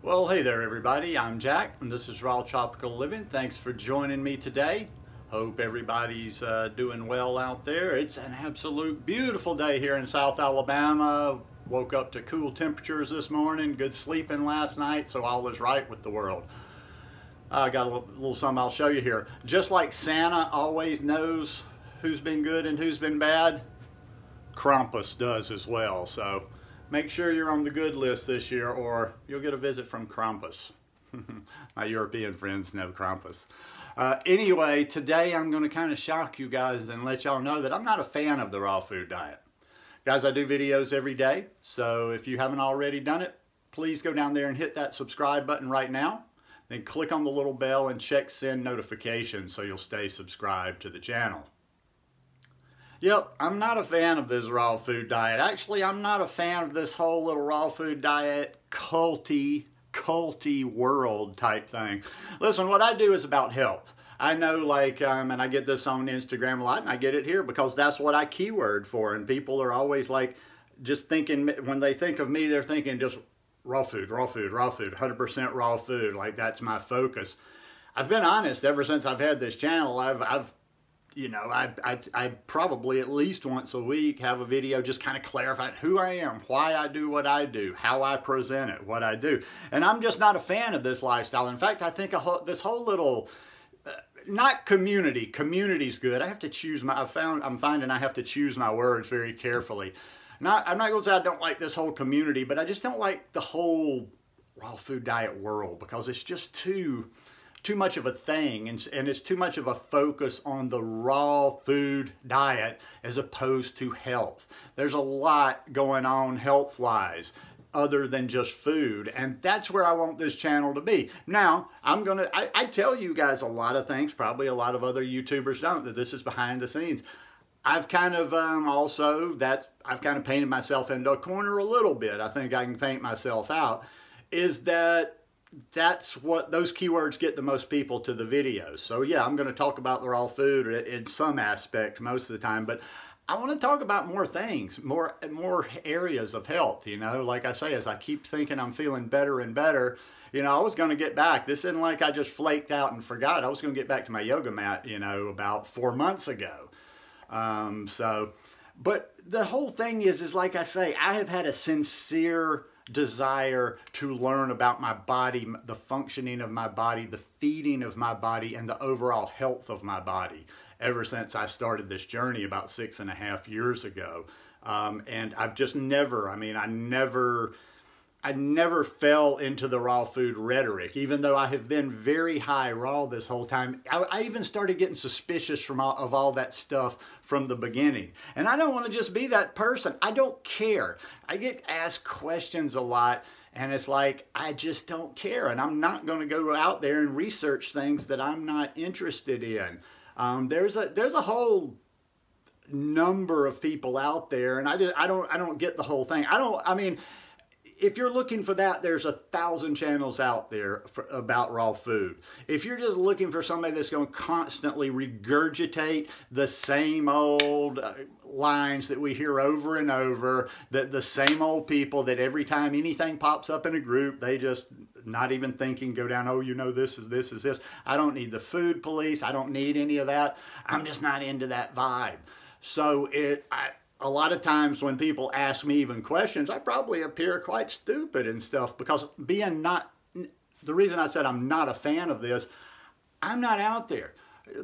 Well, hey there everybody, I'm Jack and this is Raw Tropical Living. Thanks for joining me today. Hope everybody's doing well out there. It's an absolute beautiful day here in South Alabama. Woke up to cool temperatures this morning, good sleeping last night, so all is right with the world. I got a little something I'll show you here. Just like Santa always knows who's been good and who's been bad, Krampus does as well. So make sure you're on the good list this year or you'll get a visit from Krampus. My European friends know Krampus. Anyway, today I'm going to kind of shock you guys and let y'all know that I'm not a fan of the raw food diet. Guys, I do videos every day, so if you haven't already done it, please go down there and hit that subscribe button right now. Then click on the little bell and check send notifications so you'll stay subscribed to the channel. Yep, I'm not a fan of this raw food diet. Actually, I'm not a fan of this whole little raw food diet culty world type thing. Listen, what I do is about health. I know, and I get this on Instagram a lot, and I get it here because that's what I keyword for, and people are always like, just thinking, when they think of me, they're thinking just raw food, 100% raw food, like that's my focus. I've been honest, ever since I've had this channel, I probably at least once a week have a video just kind of clarifying who I am, why I do what I do, how I present it, what I do. And I'm just not a fan of this lifestyle. In fact, I think this whole little, not community, community's good. I have to choose I'm finding I have to choose my words very carefully. I'm not going to say I don't like this whole community, but I just don't like the whole raw food diet world because it's just too much of a thing, and it's too much of a focus on the raw food diet as opposed to health. There's a lot going on health-wise other than just food, and that's where I want this channel to be. Now, I tell you guys a lot of things, probably a lot of other YouTubers don't, that this is behind the scenes. I've kind of I've kind of painted myself into a corner a little bit. I think I can paint myself out, is that's what those keywords get the most people to the videos. So yeah, I'm going to talk about the raw food in some aspect most of the time, but I want to talk about more things, more areas of health. You know, like I say, as I keep thinking I'm feeling better and better, you know, I was going to get back. This isn't like I just flaked out and forgot. I was going to get back to my yoga mat, you know, about 4 months ago. But the whole thing is like I say, I have had a sincere desire to learn about my body, the functioning of my body, the feeding of my body, and the overall health of my body ever since I started this journey about 6.5 years ago. And I've just never, I never fell into the raw food rhetoric, even though I have been very high raw this whole time. I even started getting suspicious of all that stuff from the beginning. And I don't want to just be that person. I don't care. I get asked questions a lot, and it's like, I just don't care. And I'm not going to go out there and research things that I'm not interested in. There's a whole number of people out there, and I don't get the whole thing. If you're looking for that, there's 1,000 channels out there about raw food. If you're just looking for somebody that's going to constantly regurgitate the same old lines that we hear over and over, the same old people that every time anything pops up in a group, they just, not even thinking, go down, oh, you know, this is this. I don't need the food police. I don't need any of that. I'm just not into that vibe. So a lot of times when people ask me even questions, I probably appear quite stupid and stuff because the reason I said I'm not a fan of this, I'm not out there.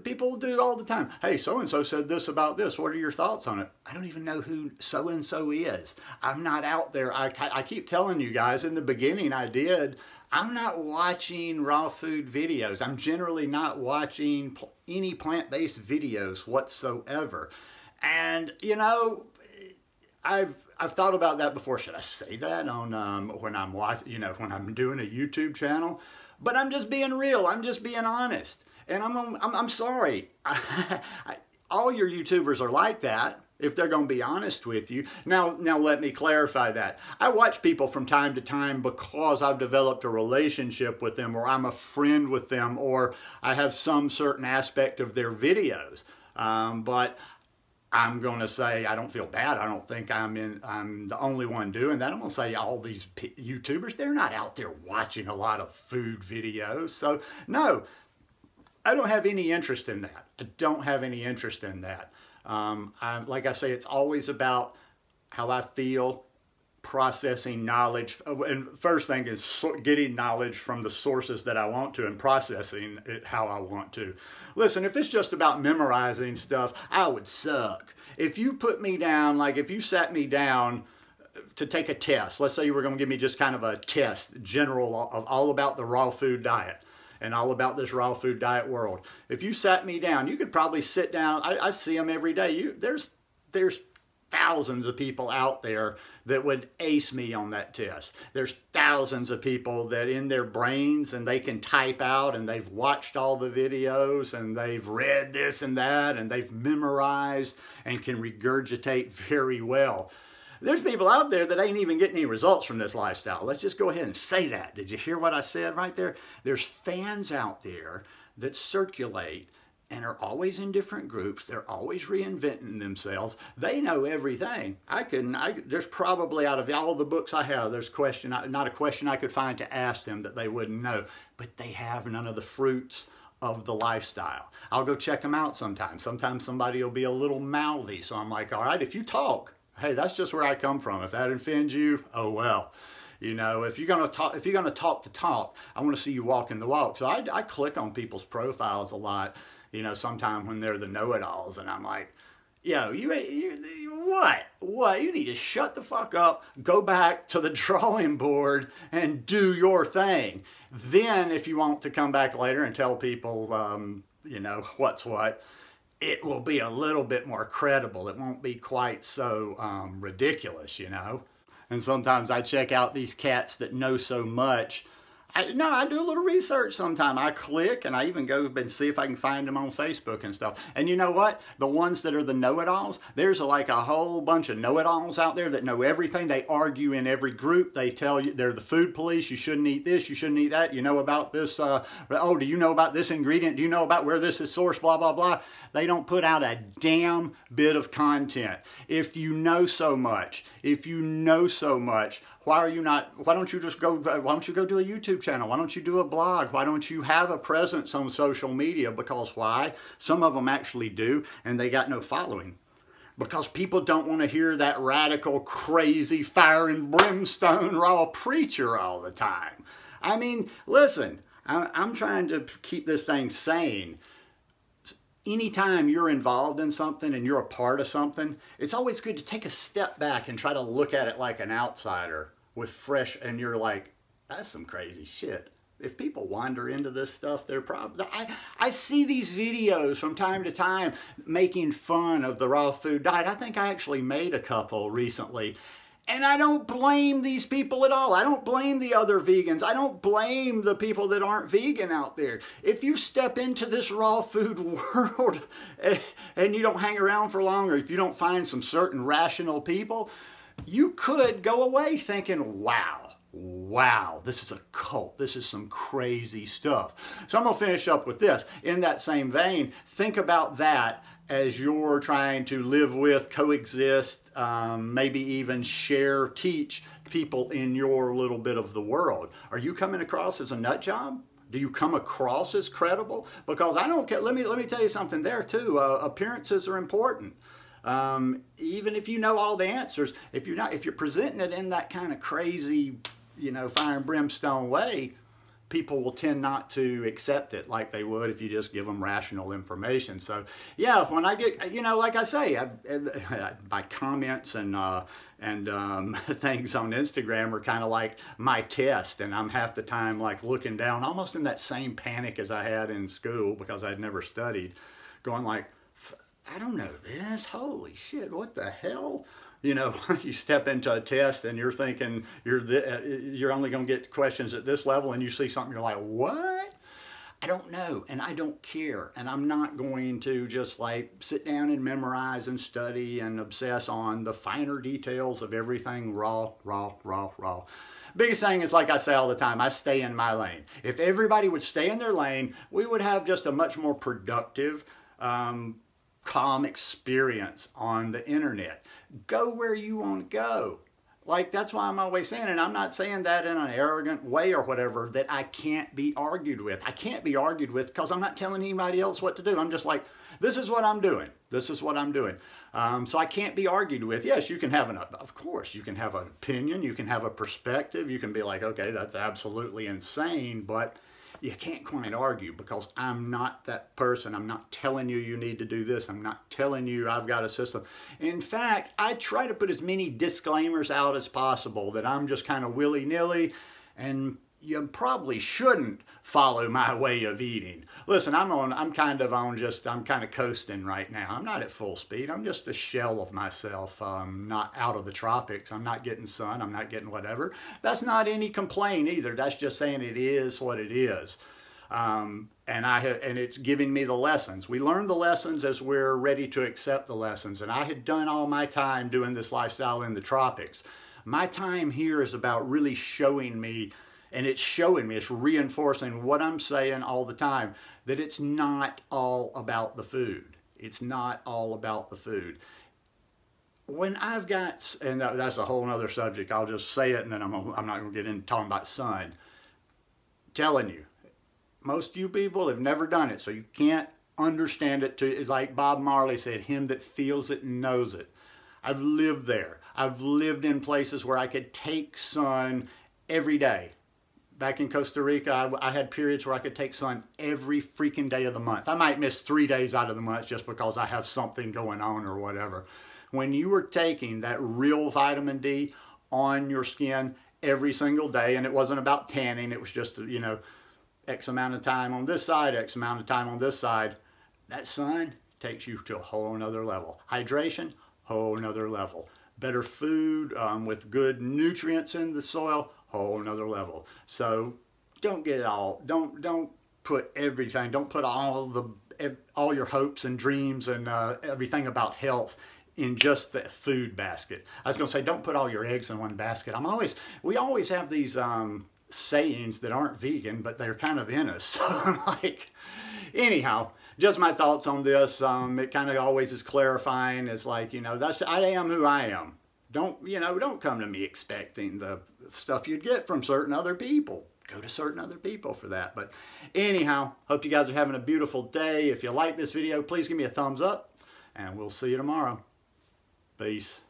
People do it all the time. Hey, so-and-so said this about this. What are your thoughts on it? I don't even know who so-and-so is. I'm not out there. I keep telling you guys, in the beginning I did, I'm not watching raw food videos. I'm generally not watching any plant-based videos whatsoever. And, you know, I've thought about that before. Should I say that on when I'm when I'm doing a YouTube channel? But I'm just being real. I'm just being honest. And I'm sorry. All your YouTubers are like that if they're going to be honest with you. Now let me clarify that. I watch people from time to time because I've developed a relationship with them, or I'm a friend with them, or I have some certain aspect of their videos. But I'm going to say I don't feel bad. I don't think I'm the only one doing that. I'm going to say all these YouTubers, they're not out there watching a lot of food videos. So no, I don't have any interest in that. I don't have any interest in that. Like I say, it's always about how I feel, processing knowledge. And first thing is getting knowledge from the sources that I want to and processing it how I want to. Listen, if it's just about memorizing stuff, I would suck. If you put me down, like if you sat me down to take a test, let's say you were going to give me just kind of a test, general of all about the raw food diet and all about this raw food diet world. If you sat me down, you could probably sit down. I see them every day. There's thousands of people out there that would ace me on that test. There's thousands of people that in their brains and they can type out and they've watched all the videos and they've read this and that and they've memorized and can regurgitate very well. There's people out there that ain't even getting any results from this lifestyle. Let's just go ahead and say that. Did you hear what I said right there? There's fans out there that circulate and are always in different groups. They're always reinventing themselves. They know everything. There's probably, out of all the books I have, there's not a question I could find to ask them that they wouldn't know, but they have none of the fruits of the lifestyle. I'll go check them out sometimes. Sometimes somebody will be a little mouthy, so I'm like, all right, if you talk, hey, that's just where I come from. If that offends you, oh well. You know, if you're gonna talk the talk, I want to see you walking the walk. So I click on people's profiles a lot. You know, sometimes when they're the know-it-alls, and I'm like, yo, what? You need to shut the fuck up, go back to the drawing board, and do your thing. Then, if you want to come back later and tell people, you know, what's what, it will be a little bit more credible. It won't be quite so ridiculous, you know. And sometimes I check out these cats that know so much. I do a little research sometimes. I click and I even go and see if I can find them on Facebook and stuff. And you know what? The ones that are the know-it-alls, there's like a whole bunch of know-it-alls out there that know everything. They argue in every group. They tell you they're the food police. You shouldn't eat this. You shouldn't eat that. You know about this. Oh, do you know about this ingredient? Do you know about where this is sourced? Blah, blah, blah. They don't put out a damn bit of content. If you know so much, why don't you go do a YouTube channel? Why don't you do a blog? Why don't you have a presence on social media? Because why? Some of them actually do, and they got no following. Because people don't want to hear that radical, crazy, fire and brimstone raw preacher all the time. I mean, listen, I'm trying to keep this thing sane. Anytime you're involved in something and you're a part of something, it's always good to take a step back and try to look at it like an outsider with fresh, and you're like, that's some crazy shit. If people wander into this stuff, they're probably, I see these videos from time to time making fun of the raw food diet. I think I actually made a couple recently. And I don't blame these people at all. I don't blame the other vegans. I don't blame the people that aren't vegan out there. If you step into this raw food world and you don't hang around for long, or if you don't find some certain rational people, you could go away thinking, wow, this is a cult. This is some crazy stuff. So I'm going to finish up with this. In that same vein, think about that as you're trying to live with, coexist, maybe even share, teach people in your little bit of the world. Are you coming across as a nut job? Do you come across as credible? Because I don't care. Let me tell you something there too. Appearances are important. Even if you know all the answers, if you're presenting it in that kind of crazy, you know, fire and brimstone way, people will tend not to accept it like they would if you just give them rational information. So yeah, when I get, you know, like I say, my comments and things on Instagram are kind of like my test, and I'm half the time like looking down, almost in that same panic as I had in school because I'd never studied, going like, I don't know this, holy shit, what the hell? You know, you step into a test and you're thinking you're only going to get questions at this level, and you see something, you're like, what? I don't know, and I don't care, and I'm not going to just like sit down and memorize and study and obsess on the finer details of everything raw. Biggest thing is, like I say all the time, I stay in my lane. If everybody would stay in their lane, we would have just a much more productive calm experience on the internet. Go where you want to go. Like, that's why I'm always saying, and I'm not saying that in an arrogant way or whatever, that I can't be argued with. I can't be argued with because I'm not telling anybody else what to do. I'm just like, this is what I'm doing. This is what I'm doing. So I can't be argued with. Yes, you can have of course, you can have an opinion. You can have a perspective. You can be like, okay, that's absolutely insane, but you can't quite argue because I'm not that person. I'm not telling you you need to do this. I'm not telling you I've got a system. In fact, I try to put as many disclaimers out as possible that I'm just kind of willy-nilly, and you probably shouldn't follow my way of eating. Listen, I'm kind of coasting right now. I'm not at full speed. I'm just a shell of myself. Not out of the tropics. I'm not getting sun. I'm not getting whatever. That's not any complaint either. That's just saying it is what it is. And it's giving me the lessons. We learn the lessons as we're ready to accept the lessons. And I had done all my time doing this lifestyle in the tropics. My time here is about really showing me, and it's showing me, it's reinforcing what I'm saying all the time, that it's not all about the food. It's not all about the food. When I've got, and that's a whole other subject, I'll just say it and then I'm not going to get into talking about sun. Telling you, most of you people have never done it, so you can't understand it. It's like Bob Marley said, him that feels it knows it. I've lived there. I've lived in places where I could take sun every day. Back in Costa Rica, I had periods where I could take sun every freaking day of the month. I might miss 3 days out of the month just because I have something going on or whatever. When you were taking that real vitamin D on your skin every single day, and it wasn't about tanning, it was just, you know, X amount of time on this side, X amount of time on this side, that sun takes you to a whole nother level. Hydration, whole nother level. Better food with good nutrients in the soil, whole nother level. So don't get it all, don't put everything, don't put all your hopes and dreams and everything about health in just the food basket. I was going to say, don't put all your eggs in one basket. We always have these sayings that aren't vegan, but they're kind of in us. So I'm like, anyhow, just my thoughts on this. It kind of always is clarifying. It's like, you know, I am who I am. Don't come to me expecting the stuff you'd get from certain other people. Go to certain other people for that. But anyhow, hope you guys are having a beautiful day. If you like this video, please give me a thumbs up, and we'll see you tomorrow. Peace.